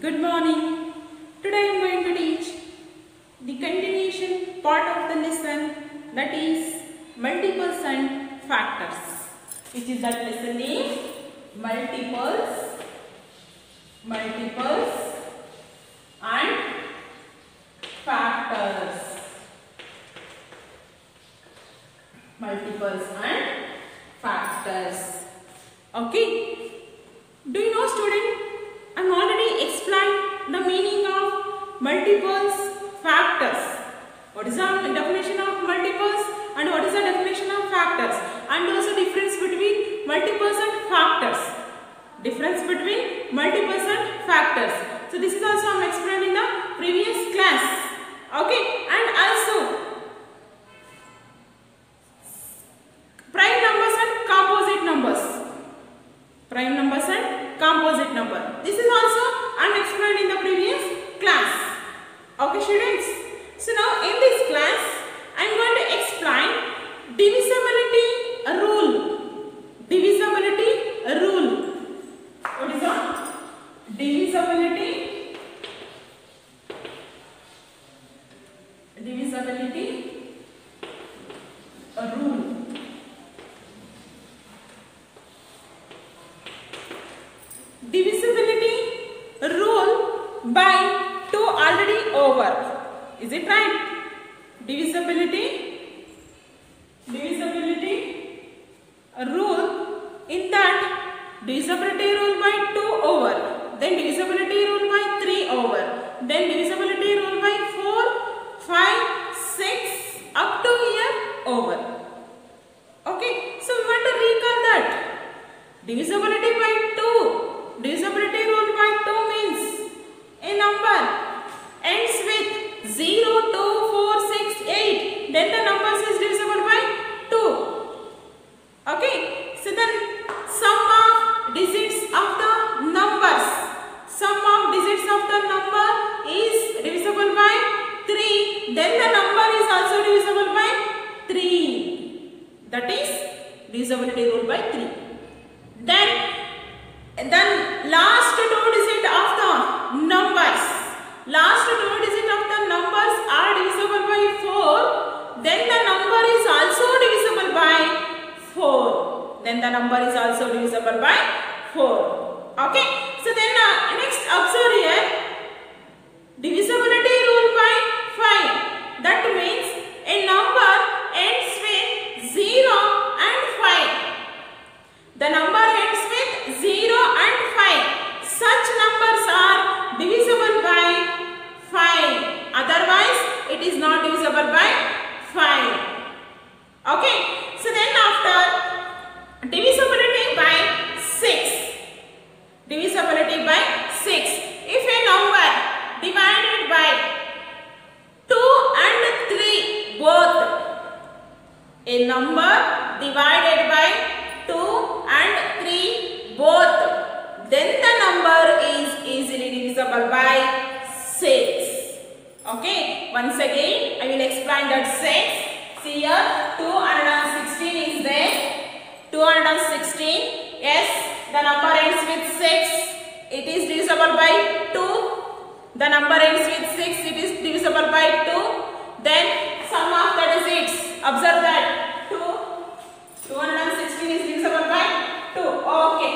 Good morning. Today I am going to teach the continuation part of the lesson, that is multiples and factors. Which is that lesson name? Multiples and factors. Multiples and factors. Okay. Do you know, student? I have already explained the meaning of multiples, factors. What is the definition of multiples and what is the definition of factors? And also difference between multiples and factors. Difference between multiples and factors. So this is also I am explained in the previous class. Okay. And also prime numbers and composite numbers. Prime numbers and composite number. This is also I am explained in the previous class. Okay, students. So now in this class I am going to explain divisibility rule. Divisibility rule. What is that? Divisibility rule. Divisibility rule by 2 already over. Is it right? Divisibility rule, in that divisibility rule by 2 over, then divisibility rule by 3 over, then divisibility rule by 4, 5, 6 up to here over. Okay, so we want to recall that divisibility by 2. Divisibility rule by 2 means a number ends with 0, 2, 4, 6, 8. Then the numbers is divisible by 2. Okay. So then sum of digits of the numbers. Sum of digits of the number is divisible by 3. Then the number is also divisible by 3. That is divisibility rule by 3. Then last 2 digits of the numbers. Last 2 digits of the numbers are divisible by 4. Then the number is also divisible by 4. Then the number is also divisible by 4. Okay. So then next observe here. Divisibility rule by 5. That means a number ends with 0 and 5. The number ends with 0 and 5. Such numbers are divisible by 5. Otherwise, it is not divisible by 5. Okay. So then after divisibility by 6. Divisibility by 6. If a number divided by 2 and 3 both. A number divided by 2 and 3 both. Then the number is easily divisible by 6. Okay. Once again, I will explain that 6. See here, 216 is there. 216. Yes, the number ends with 6. It is divisible by 2. The number ends with 6. It is divisible by 2. Then sum of the digits. Observe that 216 is divisible by 2. Okay.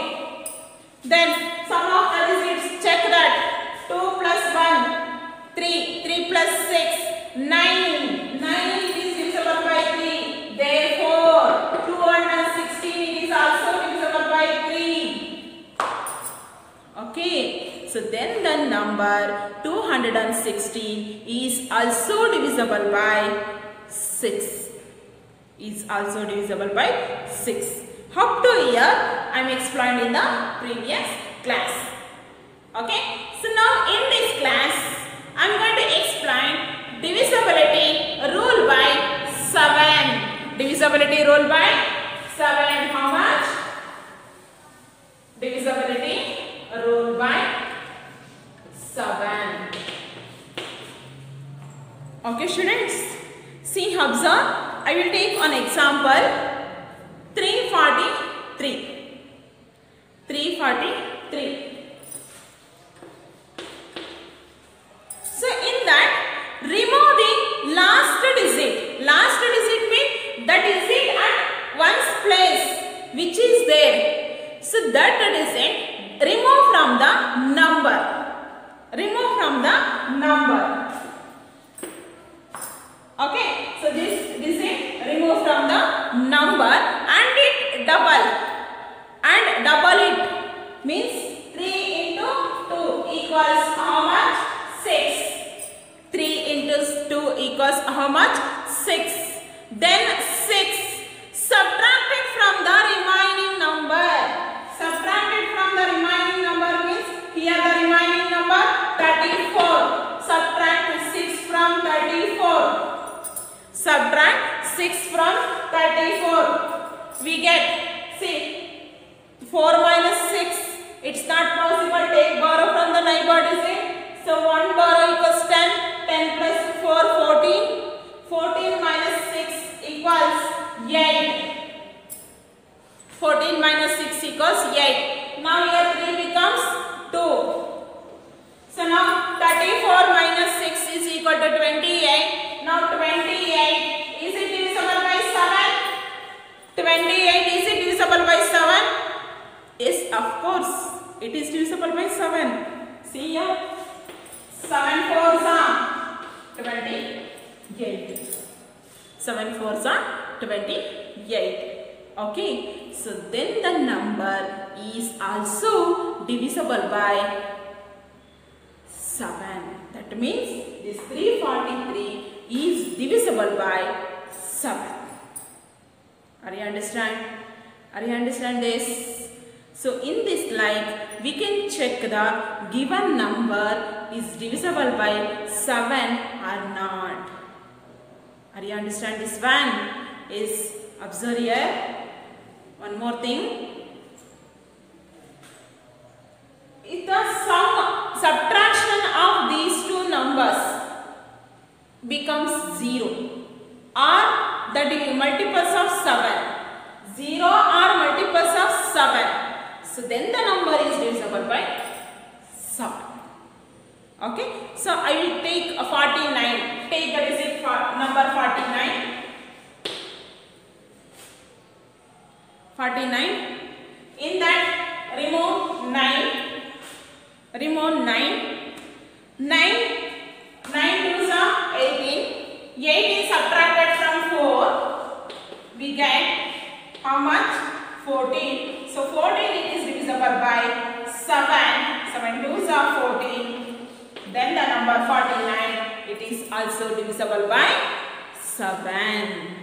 Then sum of the digits. Check that 2 plus 1, 3. 3 plus 6, 9. 9 is divisible by 3. Therefore, 216 is also divisible by 3. Okay. So then the number 216 is also divisible by 6. Is also divisible by 6. Up to here, I am explained in the previous class. Okay. So now in this class, I am going to explain divisibility rule by 7. Divisibility rule by 7. How much? Divisibility rule by 7. Okay, students. See, observe. I will take an example. 343. 343. means 3 into 2 equals how much? 6. 3 into 2 equals how much? 6. Then 6 subtracted from the remaining number. Subtracted from the remaining number means here the remaining number 34. Subtract 6 from 34. Subtract 6 from 34. We get, see, 4 minus 6. It's not possible. Take borrow from the neighbor, is it? So 1 borrow equals 10. 10 plus 4, 14. 14 minus 6 equals 8. 14 minus 6 equals 8. Now here 3 becomes 2. So now 34 minus 6 is equal to 28. Now 28, is it divisible by 7? 28, is it divisible by 7? Yes, of course, it is divisible by 7. See here, 7 4s are 28. 7 4s are 28. Okay, so then the number is also divisible by 7. That means this 343 is divisible by 7. Are you understand? Are you understand this? So in this slide, we can check the given number is divisible by 7 or not. Are you understand this one? Is observe here. One more thing. If the subtraction of these two numbers becomes 0 or the multiples of 7. 0 or multiples of 7. So then the number is divisible by 7. Okay. So I will take a 49. Take the digit number 49. 49. In that remove 9. Remove 9. 9. 9 twos are 18. 8 is subtracted from 4. We get how much? 14. So 14 it is divisible by 7. 7 twos are 14. Then the number 49, it is also divisible by 7.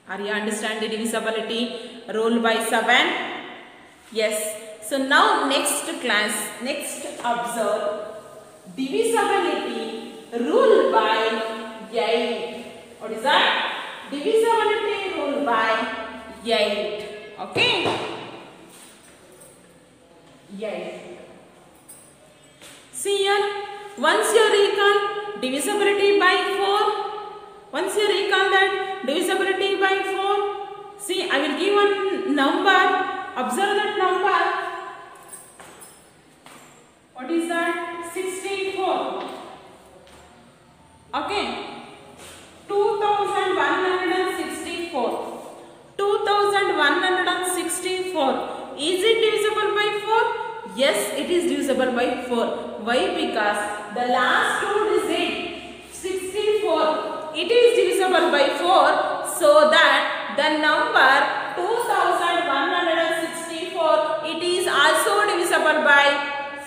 Are you understand the divisibility rule by 7? Yes. So now next class, next observe divisibility rule by 8. What is that? Divisibility rule by 8. Okay. 8. See here. Once you recall divisibility by 4. Once you recall that divisibility by 4. See, I will give one number. Observe that number. What is that? 64. Okay. 2164. 2164. Is it divisible by 4? Yes, it is divisible by 4. Why? Because the last two digits 64. It is divisible by 4. So that the number 2164. It is also divisible by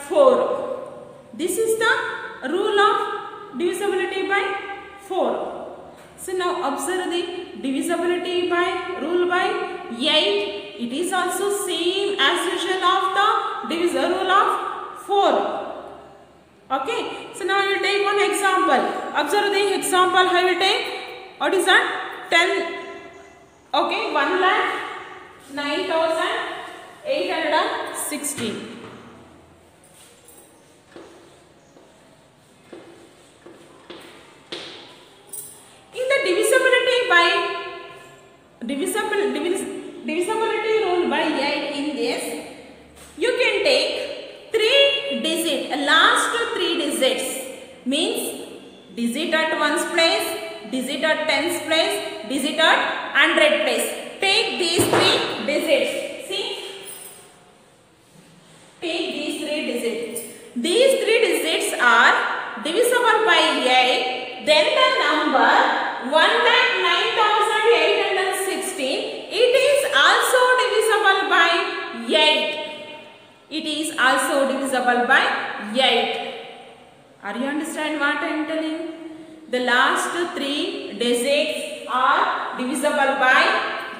4. This is the rule of divisibility by 4. So now observe the divisibility by rule by 8. It is also same as usual of the divisor rule of 4. Okay. So now I will take one example. Observe the example I will take. What is that? 10. Okay. 1,09,816. In the divisibility rule by 8 in this, you can take 3 digits, last 3 digits means digit at 1's place, digit at 10's place, digit at 100 place. Take these 3 digits. See? Take these 3 digits. These 3 digits are divisible by 8. Then the number 1,09,816, it is also divisible by 8. it is also divisible by 8. Are you understand what I am telling? The last 3 digits are divisible by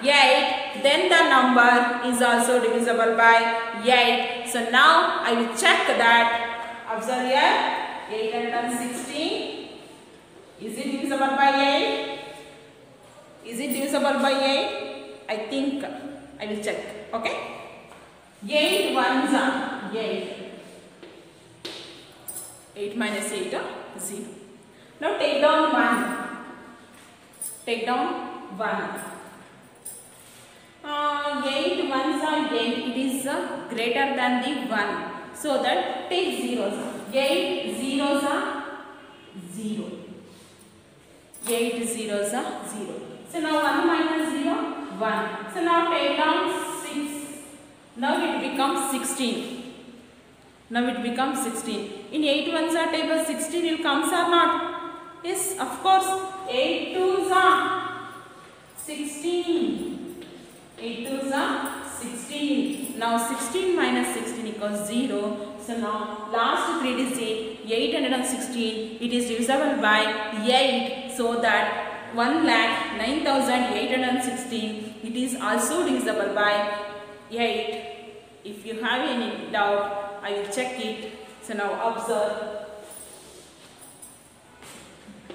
8. Then the number is also divisible by 8. So now I will check that. Observe here, 816. Is it divisible by 8? Is it divisible by 8? I think I will check. Okay. 8 ones are 8. 8 minus 8 are 0. Now take down 1. Take down 1. 8 ones are 8. It is greater than the 1. So that take zeros. 8 zeros are 0. 8 zeros are 0. So now 1 minus 0, 1. So now take down 6. Now it becomes 16. Now it becomes 16. In 8 ones are table, 16 will comes or not? Yes, of course. 8 twos are 16. 8 twos are 16. Now 16 minus 16 equals 0. So now last 3 digits 816. It is divisible by 8. So that 1,09,816. It is also divisible by 8. If you have any doubt, I will check it. So now observe.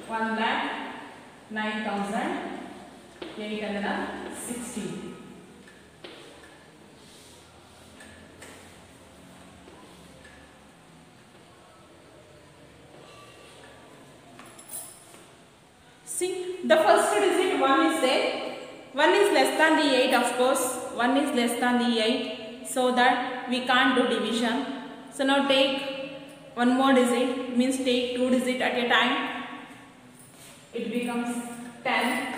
1,09,816. See, the first digit 1 is there. 1 is less than the 8, of course. 1 is less than the 8. So that we can't do division. So now take one more digit, means take 2 digits at a time. It becomes 10.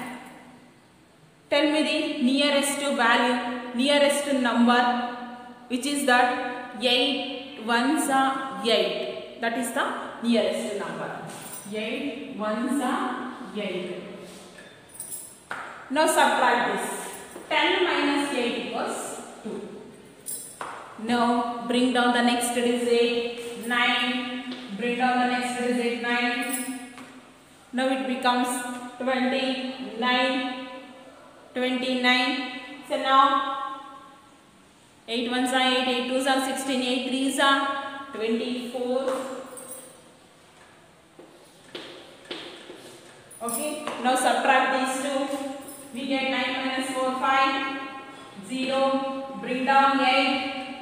Tell me the nearest value, nearest number, which is that 8 ones are 8. That is the nearest number. 8 ones are 8. Now subtract this. 10 minus 8 equals 2. Now bring down the next digit 9. Bring down the next digit 9. Now it becomes 29. 29. So now 8 ones are 8. 8 twos are 16. 8 threes are 24. Okay. Now subtract these two. We get 9 minus 4 5. 0. Bring down 8.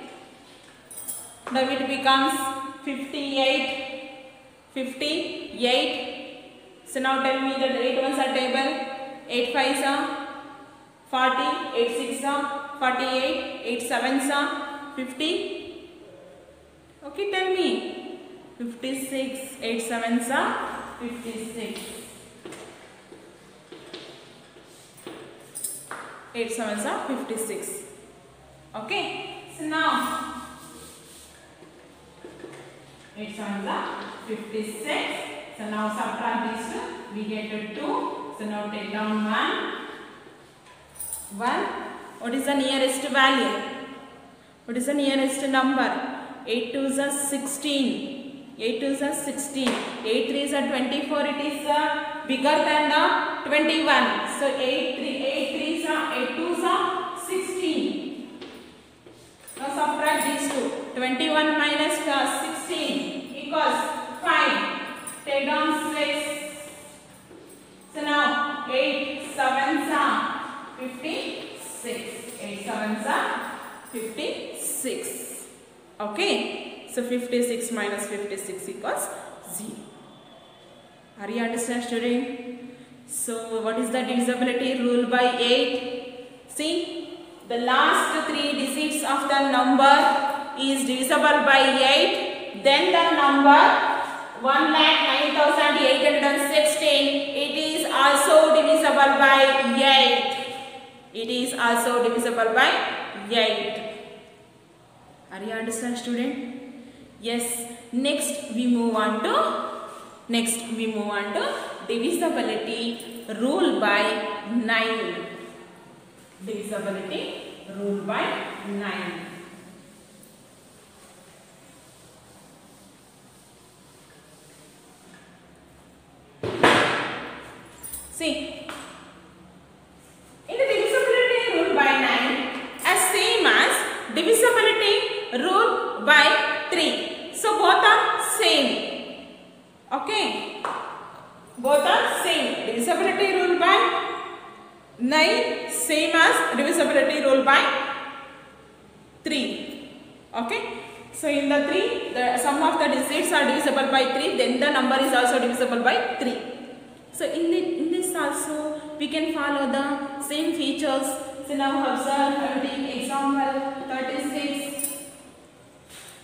Now it becomes 58. 58. So now tell me that 8 ones are table. 8 fives are 40. 8 sixes are 48. 8 sevens are 50. Okay, tell me. 56. 8 sevens are 56. 8 sevens are 56. Okay. So now 8 sevens are 56. So now subtract these two. We get a 2. So now take down 1. 1. What is the nearest value? What is the nearest number? 8 twos are 16. 8 twos are 16. 8 threes are 24. It is bigger than the 21. So 8 threes are 8 twos are 16. Now subtract these two. 21 minus 16 equals 5. Take down 6. So now 8 sevens are 56. 8 sevens are 56. Okay. So 56 minus 56 equals 0. Are you understand, student? So what is the divisibility rule by 8? See, the last 3 digits of the number is divisible by 8. Then the number 1,09,816. It is also divisible by 8. It is also divisible by 8. Are you understand, student? Yes. Next we move on to divisibility rule by 9. Divisibility rule by 9. See, in the divisibility rule by 9 as same as divisibility rule by 3. So both are same. Okay. Both are same. Divisibility rule by 9 same as divisibility rule by 3. Okay. So in the 3, the sum of the digits are divisible by 3. Then the number is also divisible by 3. So in this also we can follow the same features. So now observe, I will take example 36.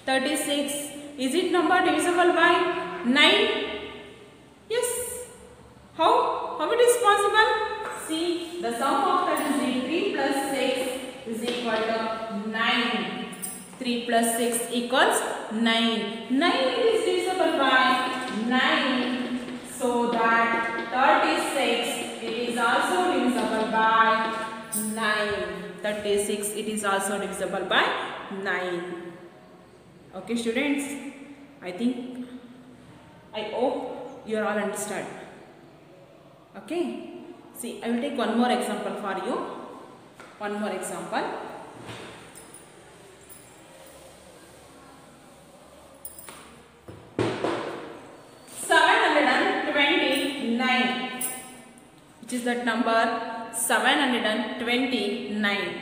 36. Is it number divisible by 9? Yes. How it is possible? See, the sum of the digit 3 plus 6 is equal to 9. 3 plus 6 equals 9. 9 is divisible by 9. So that 36 it is also divisible by 9. 36 it is also divisible by 9. Okay students, I hope you are all understood. Okay, see, I will take one more example for you. One more example. Which is that number 729.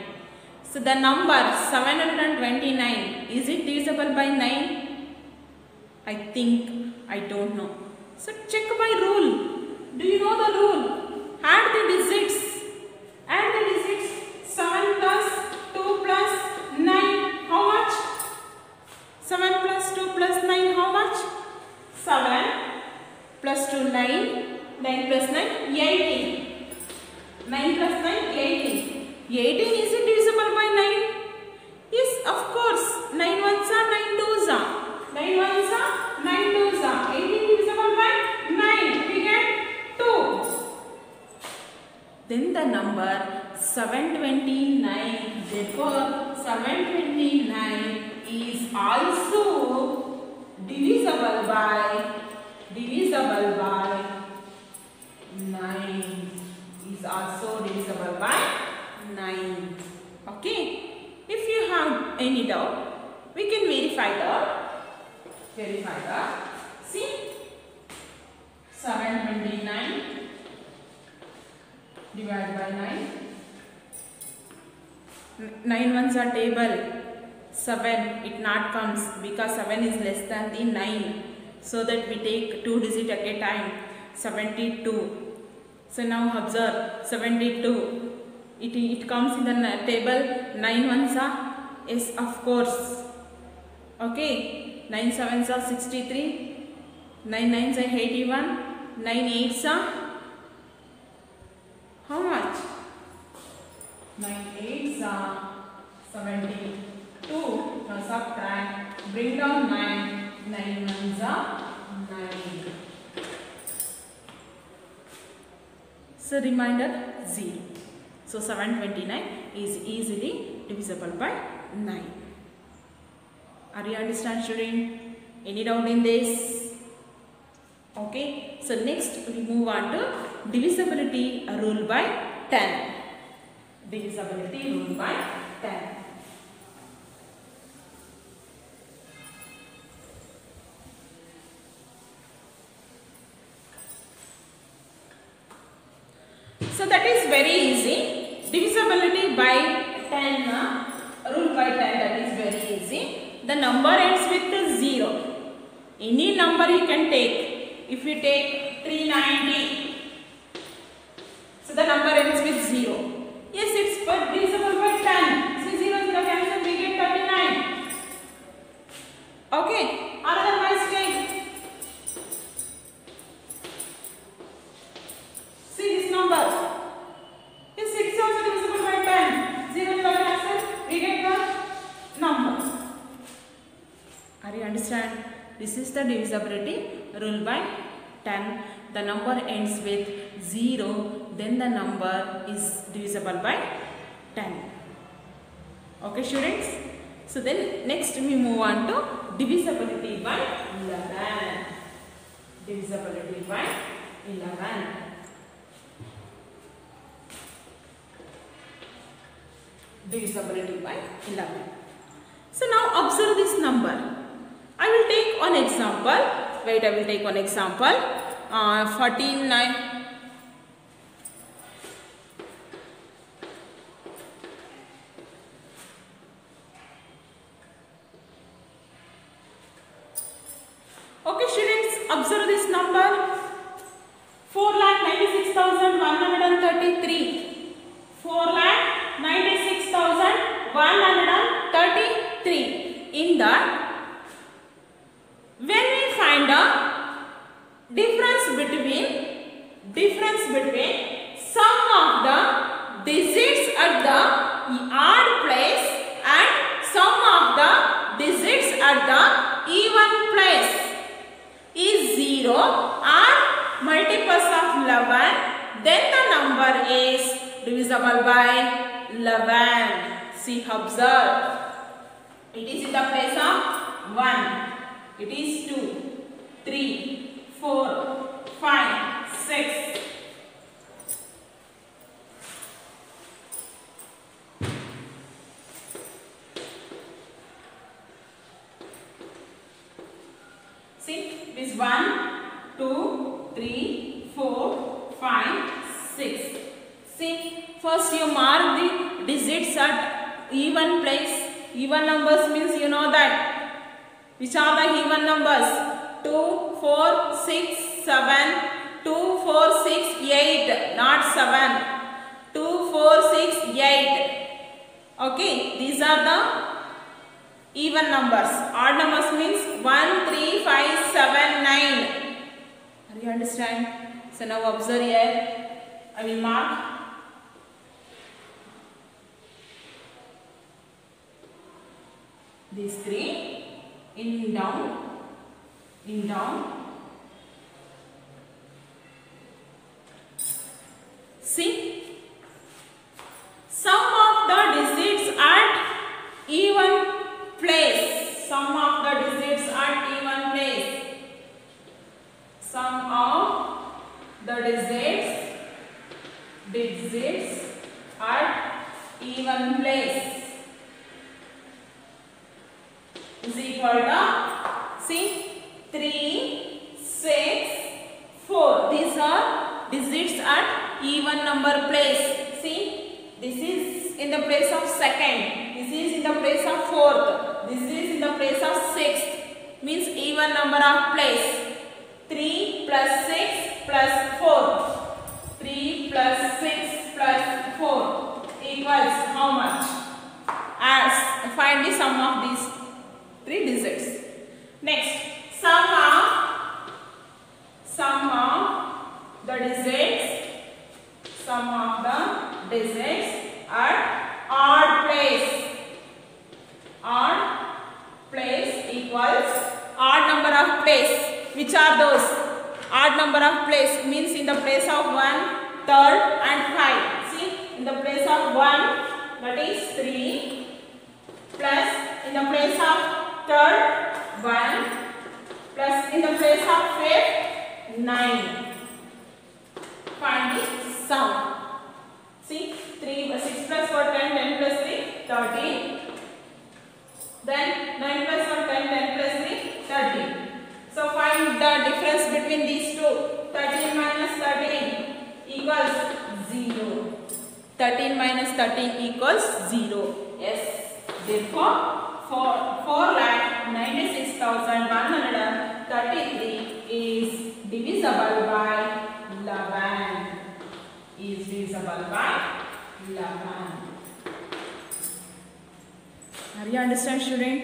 So the number 729, is it divisible by 9? I don't know. So check by rule. Do you know the rule? Add the digits. Add the digits. 7 plus 2 plus 9. How much? 7 plus 2 plus 9. How much? 7 plus 2 9. 9 plus 9 18. 9 plus 9 18. 18 is it divisible by 9? Yes, of course. 9 ones are 9 twos are. 9 ones are 9 twos are. 18 divisible by 9. We get 2. Then the number 729. Therefore 729 is also divisible by 9. Is also divisible by 9. Okay. If you have any doubt, we can verify that. See, 729 divided by 9. 9 ones are table. 7 it not comes because 7 is less than the 9. So that we take 2 digits at a time. 72. So now observe 72. It comes in the table. 9 ones are, yes, of course. Okay. 9 sevens are 63. 9 nines are 81. 9 eights are how much? 9 eights are 72. Now subtract. Bring down 9. 9 ones are 9. So remainder 0. So 729 is easily divisible by 9. Are you understand student? Any doubt in this? Okay. So next we move on to divisibility rule by 10. Divisibility rule by 10. So that is very easy. Divisibility by 10, rule by 10, that is very easy. The number ends with 0. Any number you can take. If you take 390, so the number ends with 0. Yes, it's divisible by 10. So 0 cancel, we get 39. Okay, another mistake. See this number. Yes, it's also divisible by 10. 0 cancel, we get the number. Are you understand? This is the divisibility rule by 10. The number ends with 0, then the number is divisible by 10. Okay students? So then next we move on to divisibility by 11. Divisibility by 11. divisibility by 11. So now observe this number. I will take one example. Wait, I will take one example. 14 Okay students, observe this number. 4,96,133. 4,96,133. In that, when we find the difference between sum of the digits at the odd place and sum of the digits at the even place is 0 or multiples of 11, then the number is divisible by 11. See, observe. It is in the place of 1. It is 2, 3, 4, 5, 6. See, this 1, 2, 3, 4, 5, 6. See, first you mark the digits at even place. Even numbers means you know that. Which are the even numbers? 2, 4, 6, 7. 2, 4, 6, 8. Not 7. 2, 4, 6, 8. Okay, these are the even numbers. Odd numbers means 1, 3, 5, 7, 9. Are you understand? So now observe here. I will mark. These 3. In, down. See, sum of the digits at even place. Sum of the digits at even place. Sum of the digits at even place is equal to, see, 3, 6, 4. These are digits at even number place. See, this is in the place of second. This is in the place of fourth. This is in the place of sixth. Means even number of place. 3 plus 6 plus 4. 3 plus 6 plus 4 equals how much? As find the sum of these 3 digits. Next, sum of the digits at odd place equals odd number of place. Which are those? Odd number of place means in the place of 1, 3rd and 5. See, in the place of 1, that is 3, plus in the place of 3rd, 1, plus in the place of 5th, 9. Find the sum. See, 6 plus 4, 10, 10 plus 3, 13. Then 9 plus 1, 10, 10 plus 3, 13. So find the difference between these two. 13 minus 13 equals 0. 13 minus 13 equals 0. Yes. Therefore, 4,96,133 is divisible by 11. Is divisible by 11. Are you understand, student?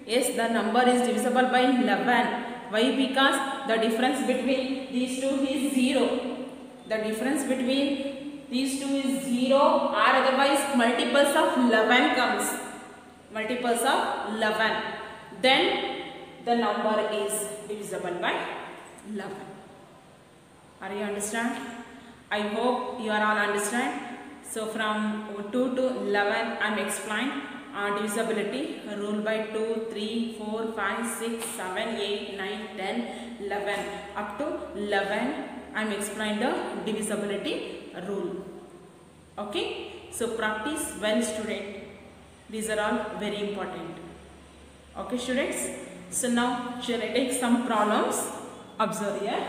Yes, the number is divisible by 11. Why? Because the difference between these two is 0. The difference between these two is 0, or otherwise multiples of 11 comes. Multiples of 11. Then the number is divisible by 11. Are you understand? I hope you are all understand. So from 2 to 11 I am explained divisibility rule by 2, 3, 4, 5, 6, 7, 8, 9, 10, 11. Up to 11 I am explained the divisibility rule. Okay. So practice well, student. These are all very important. Okay students, so now shall I take some problems? Observe here.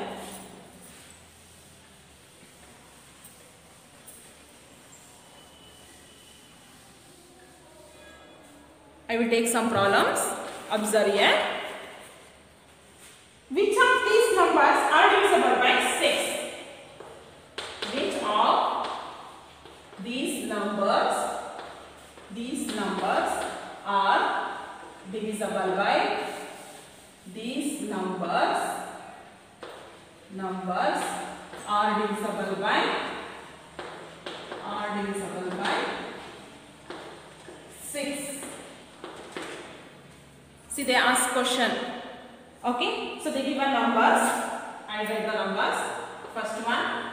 I will take some problems. Observe here. Which of these numbers are divisible by 6? Which of these numbers are divisible by are divisible by 6. See, they ask question. Okay, so they give a numbers. I write the numbers. First one,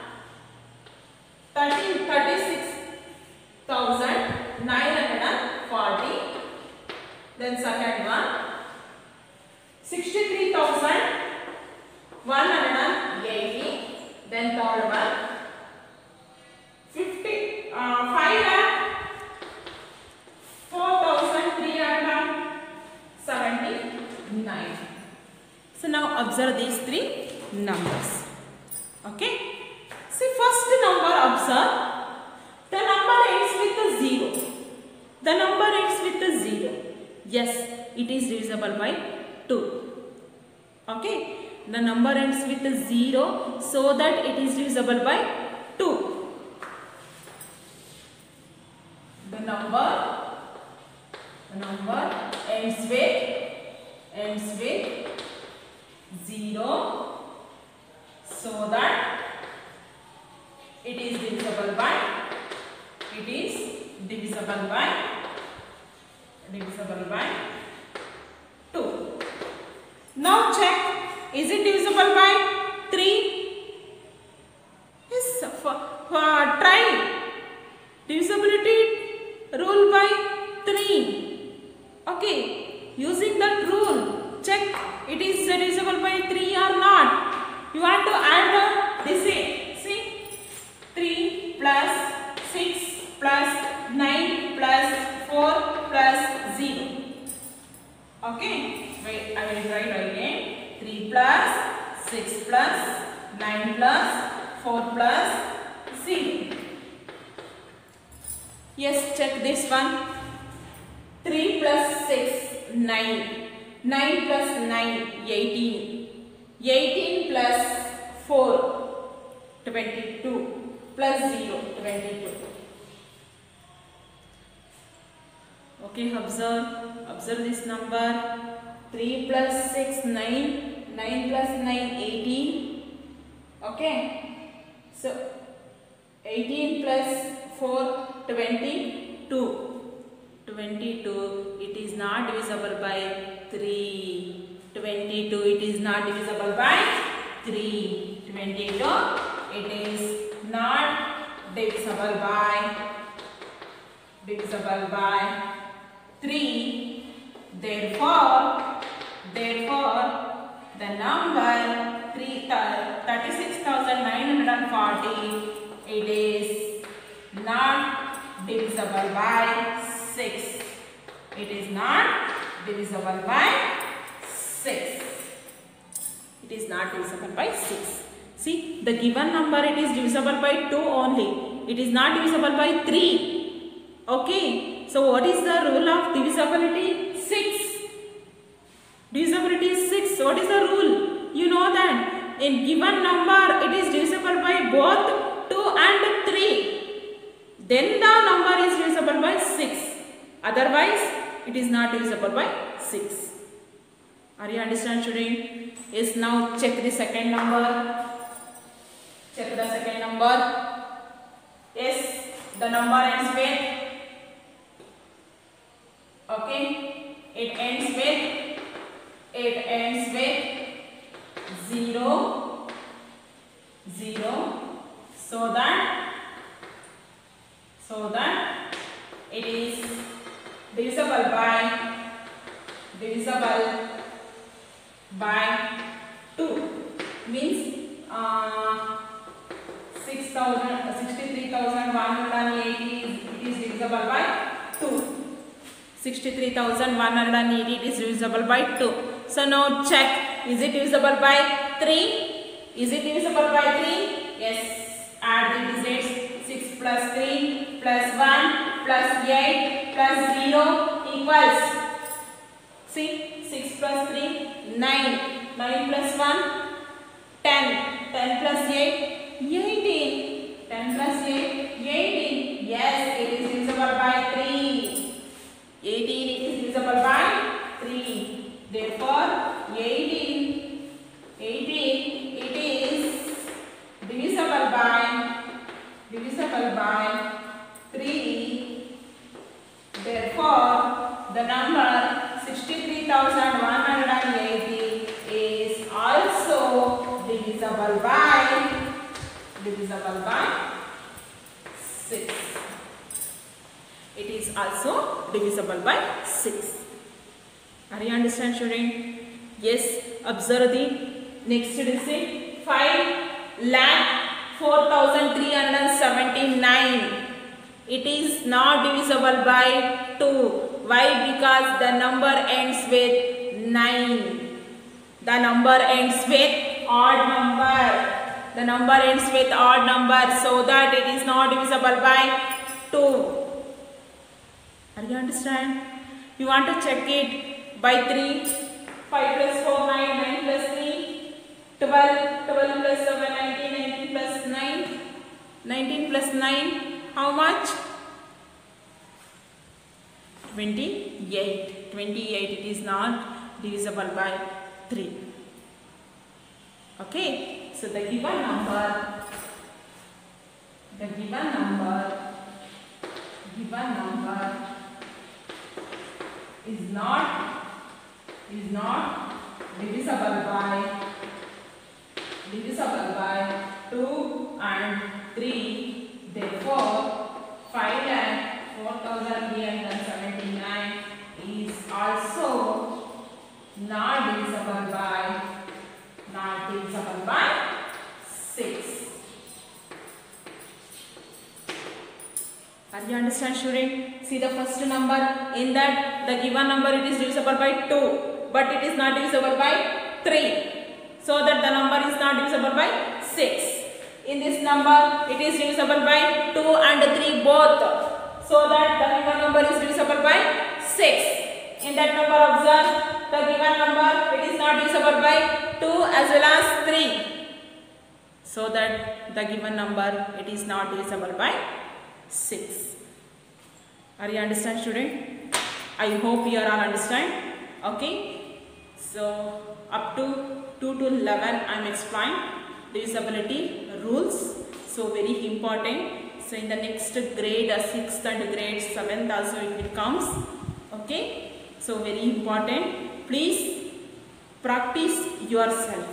36,940. Then second one, 63,180. Then third one, 5,04,379. So now observe these three numbers. Okay. See, first number observe. The number ends with a 0. The number ends with a 0. Yes, it is divisible by 2. Okay. The number ends with a 0, so that it is divisible by 2. The number ends with 0, so that it is divisible by 2. Now check, is it divisible by 3? Yes, try divisibility rule by 3. Okay, using that rule, check it is divisible by 3 or not. You want to add this in. See, 3 plus 6 plus 9 plus 4 plus 0. Okay, wait, I will write again. 3 plus 6 plus 9 plus 4 plus 0. Yes, check this one. 3 plus 6, 9. 9 plus 9, 18. 18 plus 4, 22. Plus 0, 22. Okay, observe this number. 3 plus 6, 9. 9 plus 9, 18. Okay. So, 18 plus 4, 22. 22, it is not divisible by 3. 22, it is not divisible by 3. 22, it is not divisible by 3. Therefore, the number 36,940, it is not divisible by 6. It is not divisible by 6. It is not divisible by 6. See, the given number, it is divisible by 2 only. It is not divisible by 3. Okay. So, what is the rule of divisibility? 6. Divisibility is 6. What is the rule? You know that in given number, it is divisible by both 2 and 3. Then the number is divisible by 6. Otherwise, it is not divisible by 6. Are you understand, student? Yes, now check the second number. Check the second number. Yes, the number ends with, okay, it ends with 0, 0, so that it is divisible by 2. Means 63,180, it is divisible by 2. 63,180 it is divisible by 2. So now check, is it divisible by 3? Is it divisible by 3? Yes. Add the digits. 6 plus 3 plus 1 plus 8 plus 0 equals, see, 6 plus 3, 9. 9 plus 1, 10. 10 plus 8, 18. 10 plus 8, 18. Yes, it is divisible by 3. 18 it is divisible by 3. Therefore, 18 it is divisible by 3. Therefore, the number 63,180 is also divisible by 6. It is also divisible by 6. Are you understand, student? Yes. Observe the next digit. 5,04,379. It is not divisible by 2. Why? Because the number ends with 9. The number ends with odd number. The number ends with odd number, so that it is not divisible by 2. Are you understand? You want to check it by 3. 5 plus 4, 9. 9 plus 3, 12. 12 plus 7, 19. 19 plus 9. 19 plus 9, how much? 28. 28, it is not divisible by 3. Okay, so the given number is not divisible by 2 and 3. Therefore, 5,04,379 is also not divisible by 6. Are you understand, student? See the first number. In that, the given number it is divisible by 2, but it is not divisible by 3. So that the number is not divisible by 6. In this number, it is divisible by 2 and 3 both. So that the given number is divisible by 6. In that number, observe the given number, it is not divisible by 2 as well as 3. So that the given number, it is not divisible by 6. Are you understand, student? I hope you are all understand. Okay. So up to 2 to 11 I am explain divisibility rules. So very important. So in the next grade 6th and grade 7th also it comes. Okay. So very important. Please practice yourself.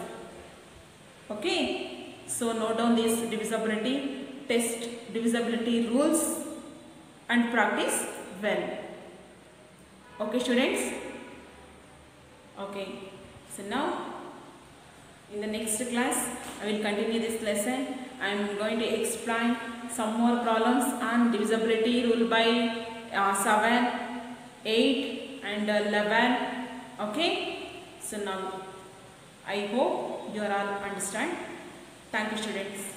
Okay. So note down this divisibility test, divisibility rules and practice well. Okay, students. Okay. So now in the next class I will continue this lesson. I am going to explain some more problems on divisibility rule by 7, 8 and 11. Okay. So now I hope you are all understand. Thank you, students.